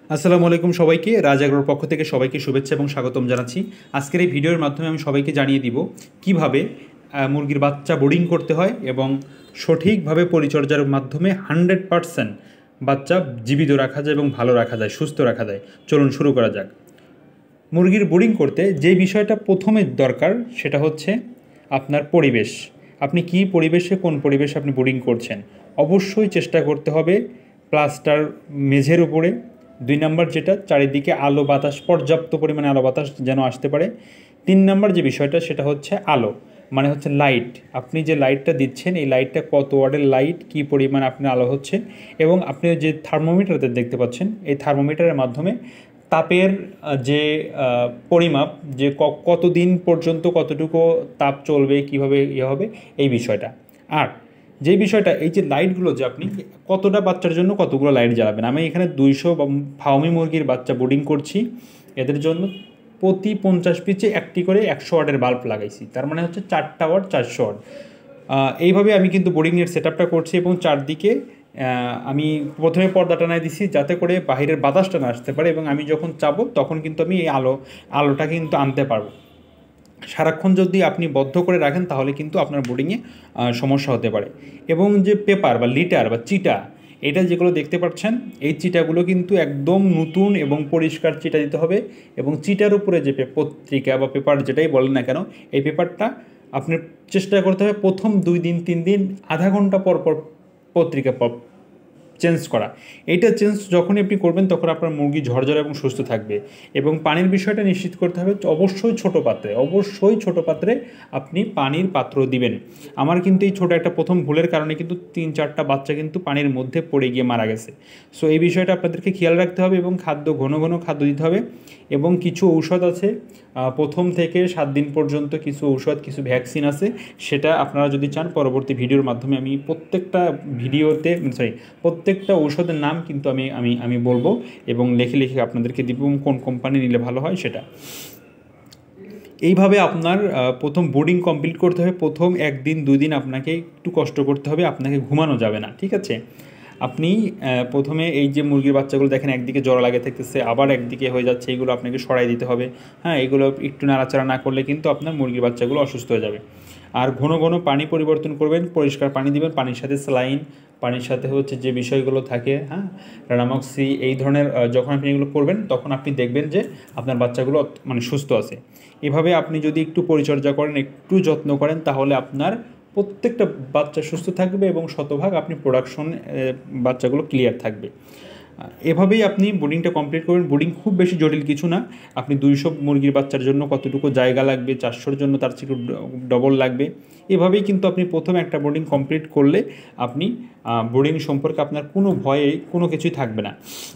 আসসালামু আলাইকুম সবাইকে। রাজ এগ্রোর পক্ষ থেকে সবাইকে শুভেচ্ছা এবং স্বাগতম জানাচ্ছি। আজকের এই ভিডিওর মাধ্যমে আমি সবাইকে জানিয়ে দিব কিভাবে মুরগির বাচ্চা বোর্ডিং করতে হয় এবং সঠিকভাবে পরিচর্যার মাধ্যমে 100% বাচ্চা জীবিত রাখা যায় এবং ভালো রাখা যায়, সুস্থ রাখা যায়। চলুন শুরু করা যাক। মুরগির বোর্ডিং করতে যে বিষয়টা প্রথমে দরকার সেটা হচ্ছে আপনার পরিবেশ। আপনি কি পরিবেশে, কোন পরিবেশে আপনি বোর্ডিং করছেন, অবশ্যই চেষ্টা করতে হবে প্লাস্টার মেঝের উপরে। 2 নাম্বার যেটা, চারিদিকে আলো বাতাস, পর্যাপ্ত পরিমাণে আলো বাতাস যেন আসতে পারে। 3 নাম্বার যে বিষয়টা সেটা হচ্ছে আলো, মানে হচ্ছে লাইট। আপনি যে লাইটটা দিচ্ছেন এই লাইটটা কত ওয়াটের লাইট, কী পরিমাণ আপনি আলো হচ্ছে, এবং আপনি যে থার্মোমিটারতে দেখতে পাচ্ছেন এই থার্মোমিটারের মাধ্যমে তাপের যে পরিমাপ, যে কতদিন পর্যন্ত কতটুকু তাপ চলবে, কীভাবে হবে এই বিষয়টা। আর যে বিষয়টা, এই যে লাইটগুলো, যে আপনি কতটা বাচ্চার জন্য কতগুলো লাইট জ্বালাবেন। আমি এখানে 200 ফাউমি মুরগির বাচ্চা বোর্ডিং করছি, এদের জন্য প্রতি 50 পিচে একটি করে 100 ওয়াটের বাল্ব লাগাইছি, তার মানে হচ্ছে 4টা ওয়াট 400 ওয়াট। এইভাবে আমি কিন্তু বোর্ডিংয়ের সেট আপটা করছি এবং চারদিকে আমি প্রথমে পর্দা টানায় দিছি যাতে করে বাহিরের বাতাসটা না আসতে পারে, এবং আমি যখন চাবো তখন কিন্তু আমি এই আলোটা কিন্তু আনতে পারবো। সারাক্ষণ যদি আপনি বদ্ধ করে রাখেন তাহলে কিন্তু আপনার বোর্ডিংয়ে সমস্যা হতে পারে। এবং যে পেপার বা লিটার বা চিটা, এটা যেগুলো দেখতে পাচ্ছেন, এই চিটাগুলো কিন্তু একদম নতুন এবং পরিষ্কার চিটা দিতে হবে। এবং চিটার উপরে যে পত্রিকা বা পেপার যেটাই বলেন না কেন, এই পেপারটা আপনি চেষ্টা করতে হবে প্রথম 2 দিন 3 দিন আধা ঘন্টা পর পর পত্রিকা চেঞ্জ করা। এইটা চেঞ্জ যখনই আপনি করবেন তখন আপনার মুরগি ঝরঝরে এবং সুস্থ থাকবে। এবং পানির বিষয়টা নিশ্চিত করতে হবে অবশ্যই ছোট পাত্রে আপনি পানির পাত্র দিবেন। আমার কিন্তু এই ছোটো একটা প্রথম ভুলের কারণে কিন্তু 3-4টা বাচ্চা কিন্তু পানির মধ্যে পড়ে গিয়ে মারা গেছে। সো এই বিষয়টা আপনাদেরকে খেয়াল রাখতে হবে এবং ঘন ঘন খাদ্য দিতে হবে। এবং কিছু ঔষধ আছে, প্রথম থেকে 7 দিন পর্যন্ত কিছু ঔষধ, কিছু ভ্যাকসিন আছে, সেটা আপনারা যদি চান পরবর্তী ভিডিওর মাধ্যমে আমি প্রত্যেকটা ঔষধের নাম কিন্তু আমি বলবো এবং লিখে আপনাদেরকে দিব কোন কোম্পানি নিলে ভালো হয় সেটা। এইভাবে আপনার প্রথম বোর্ডিং কমপ্লিট করতে হবে। প্রথম 1 দিন 2 দিন আপনাকে একটু কষ্ট করতে হবে, আপনাকে ঘুমানো যাবে না, ঠিক আছে? আপনি প্রথমে এই যে মুরগির বাচ্চাগুলো দেখেন একদিকে জোড়া লাগে থাকতেছে, আবার একদিকে হয়ে যাচ্ছে, এইগুলো আপনাকে সরাই দিতে হবে। হ্যাঁ, এগুলো একটু নাড়াচাড়া না করলে কিন্তু আপনার মুরগির বাচ্চাগুলো অসুস্থ হয়ে যাবে। আর ঘন ঘন পানি পরিবর্তন করবেন, পরিষ্কার পানি দিবেন, পানির সাথে স্যালাইন, পানির সাথে হচ্ছে যে বিষয়গুলো থাকে, হ্যাঁ, রানামক্সি, এই ধরনের যখন আপনি এগুলো করবেন তখন আপনি দেখবেন যে আপনার বাচ্চাগুলো মানে সুস্থ আছে। এভাবে আপনি যদি একটু পরিচর্যা করেন, একটু যত্ন করেন, তাহলে আপনার প্রত্যেকটা বাচ্চা সুস্থ থাকবে এবং শতভাগ আপনি প্রোডাকশন বাচ্চাগুলো ক্লিয়ার থাকবে। এভাবেই আপনি বোর্ডিংটা কমপ্লিট করবেন। বোর্ডিং খুব বেশি জটিল কিছু না। আপনি 200 মুরগির বাচ্চার জন্য কতটুকু জায়গা লাগবে, 400-র জন্য তার চেয়ে ডবল লাগবে। এভাবেই কিন্তু আপনি প্রথমে একটা বোর্ডিং কমপ্লিট করলে আপনি বোর্ডিং সম্পর্কে আপনার কোনো ভয়ে কোনো কিছুই থাকবে না।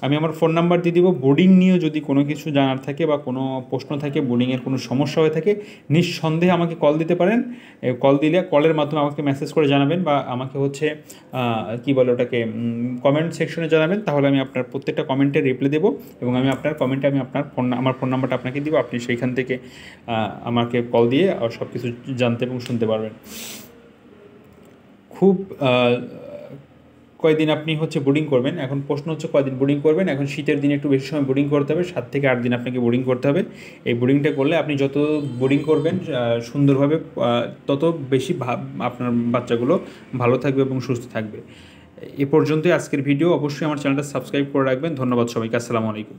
আমি আমার ফোন নাম্বার দিয়ে দিব। বোর্ডিং নিয়েও যদি কোনো কিছু জানার থাকে বা কোনো প্রশ্ন থাকে, বোর্ডিংয়ের কোনো সমস্যা হয়ে থাকে, নিঃসন্দেহে আমাকে কল দিতে পারেন। কল দিলে কলের মাধ্যমে আমাকে মেসেজ করে জানাবেন বা আমাকে হচ্ছে কী বলে ওটাকে, কমেন্ট সেকশনে জানাবেন। তাহলে আমি আপনার প্রত্যেকটা কমেন্টে রিপ্লাই দেবো এবং আমি আপনার কমেন্টে আমার ফোন নাম্বারটা আপনাকে দিব। আপনি সেইখান থেকে আমাকে কল দিয়ে সব কিছু জানতে এবং শুনতে পারবেন। খুব কয়দিন আপনি হচ্ছে বোর্ডিং করবেন, এখন প্রশ্ন হচ্ছে কয়দিন বোর্ডিং করবেন। এখন শীতের দিনে একটু বেশি সময় বোর্ডিং করতে হবে, 7 থেকে 8 দিন আপনাকে বোর্ডিং করতে হবে। এই বোর্ডিংটা করলে আপনি যত বোর্ডিং করবেন সুন্দরভাবে, তত বেশি আপনার বাচ্চাগুলো ভালো থাকবে এবং সুস্থ থাকবে। এ পর্যন্তই আজকের ভিডিও। অবশ্যই আমার চ্যানেলটা সাবস্ক্রাইব করে রাখবেন। ধন্যবাদ সবাইকে। আসসালামু আলাইকুম।